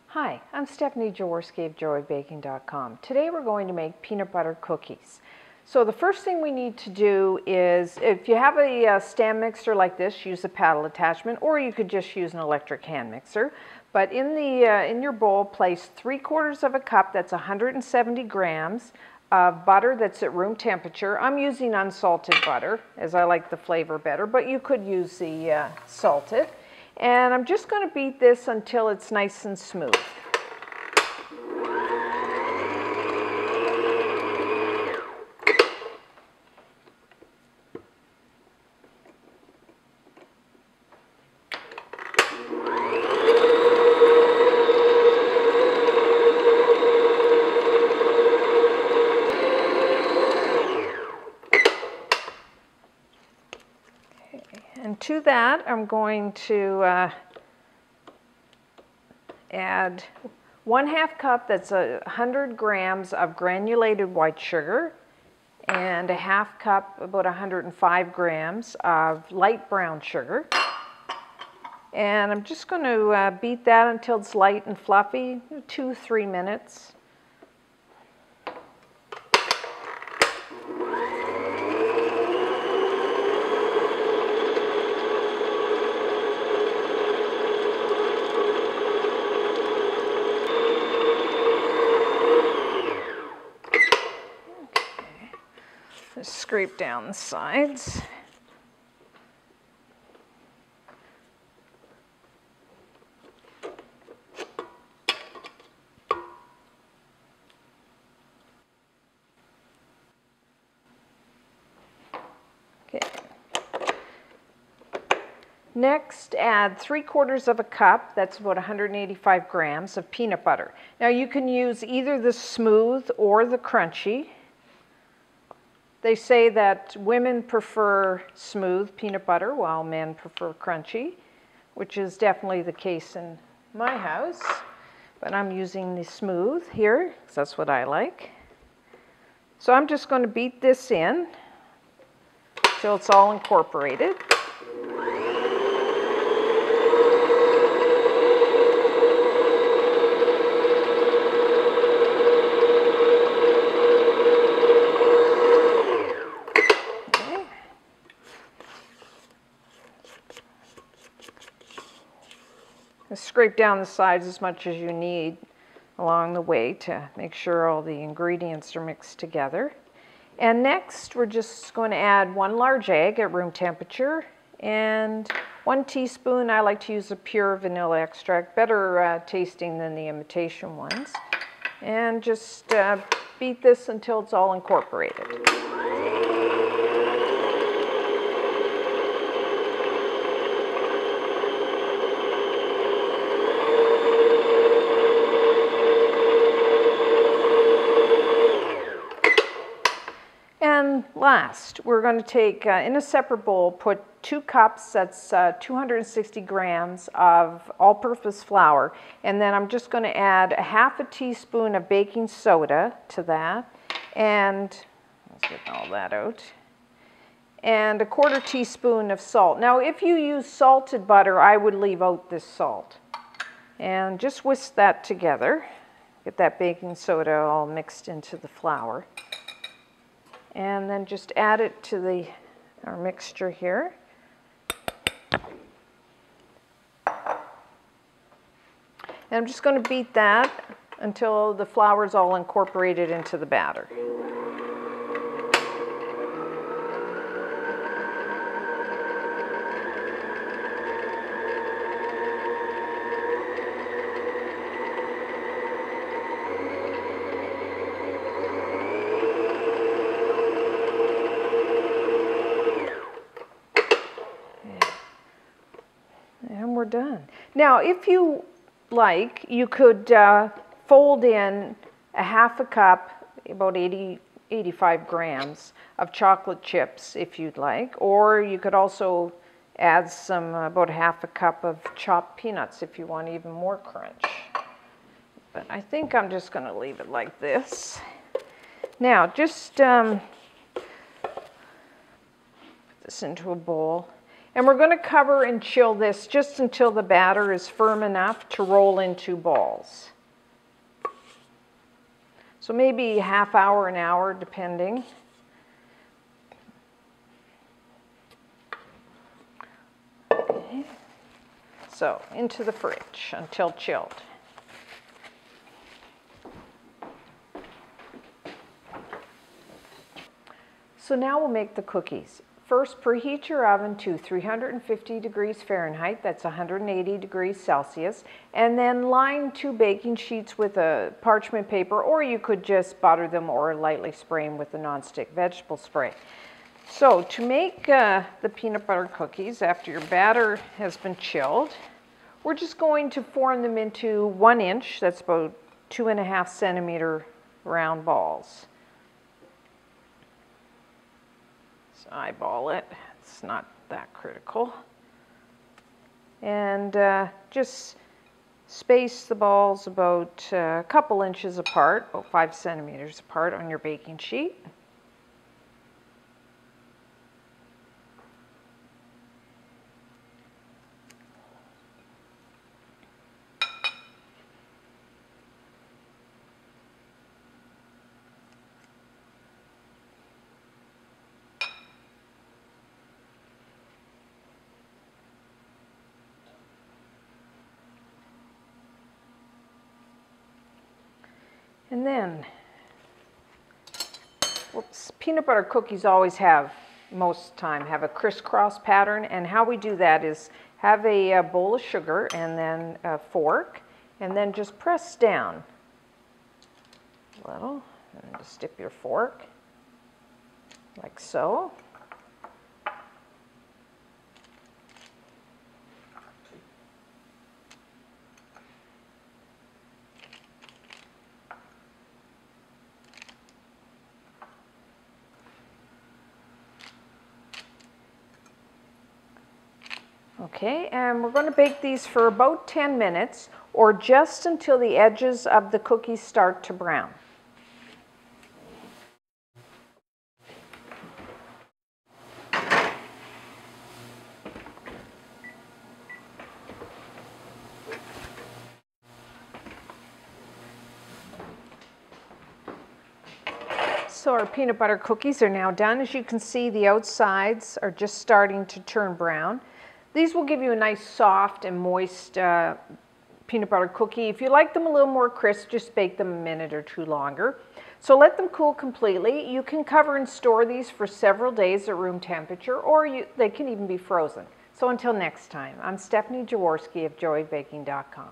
Hi, I'm Stephanie Jaworski of joybaking.com. Today we're going to make peanut butter cookies. So the first thing we need to do is, if you have a stand mixer like this, use a paddle attachment, or you could just use an electric hand mixer. But in your bowl, place 3/4 of a cup, that's 170 grams, of butter that's at room temperature. I'm using unsalted butter, as I like the flavor better, but you could use the salted. And I'm just going to beat this until it's nice and smooth. And to that, I'm going to add 1/2 cup, that's 100 grams of granulated white sugar, and 1/2 cup, about 105 grams of light brown sugar. And I'm just going to beat that until it's light and fluffy, 2-3 minutes. Just scrape down the sides. Okay. Next, add 3/4 of a cup, that's about 185 grams of peanut butter. Now you can use either the smooth or the crunchy. They say that women prefer smooth peanut butter while men prefer crunchy, which is definitely the case in my house. But I'm using the smooth here because that's what I like. So I'm just going to beat this in till it's all incorporated. Scrape down the sides as much as you need along the way to make sure all the ingredients are mixed together. And next, we're just going to add 1 large egg at room temperature and 1 teaspoon. I like to use a pure vanilla extract, better tasting than the imitation ones. And just beat this until it's all incorporated. And last, we're going to take, in a separate bowl, put 2 cups, that's 260 grams of all-purpose flour. And then I'm just going to add 1/2 teaspoon of baking soda to that. And let's get all that out. And 1/4 teaspoon of salt. Now, if you use salted butter, I would leave out this salt. And just whisk that together. Get that baking soda all mixed into the flour. And then just add it to our mixture here. And I'm just going to beat that until the flour is all incorporated into the batter. And we're done. Now, if you like, you could fold in 1/2 cup, about 85 grams of chocolate chips if you'd like, or you could also add some, about 1/2 cup of chopped peanuts if you want even more crunch. But I think I'm just going to leave it like this. Now, just this into a bowl. And we're going to cover and chill this just until the batter is firm enough to roll into balls. So maybe half hour, an hour, depending. Okay. So into the fridge until chilled. So now we'll make the cookies. First, preheat your oven to 350 degrees Fahrenheit, that's 180 degrees Celsius, and then line 2 baking sheets with a parchment paper, or you could just butter them or lightly spray them with a nonstick vegetable spray. So to make the peanut butter cookies, after your batter has been chilled, we're just going to form them into 1 inch, that's about 2.5 centimeter round balls. Eyeball it, it's not that critical. And just space the balls about a couple inches apart, about 5 centimeters apart on your baking sheet. And then, peanut butter cookies always have, most time, have a crisscross pattern. And how we do that is have a bowl of sugar and then a fork, and then just press down a little, and just dip your fork, like so. Okay, and we're going to bake these for about 10 minutes or just until the edges of the cookies start to brown. So our peanut butter cookies are now done. As you can see, the outsides are just starting to turn brown. These will give you a nice soft and moist peanut butter cookie. If you like them a little more crisp, just bake them a minute or 2 longer. So let them cool completely. You can cover and store these for several days at room temperature, or they can even be frozen. So until next time, I'm Stephanie Jaworski of joybaking.com.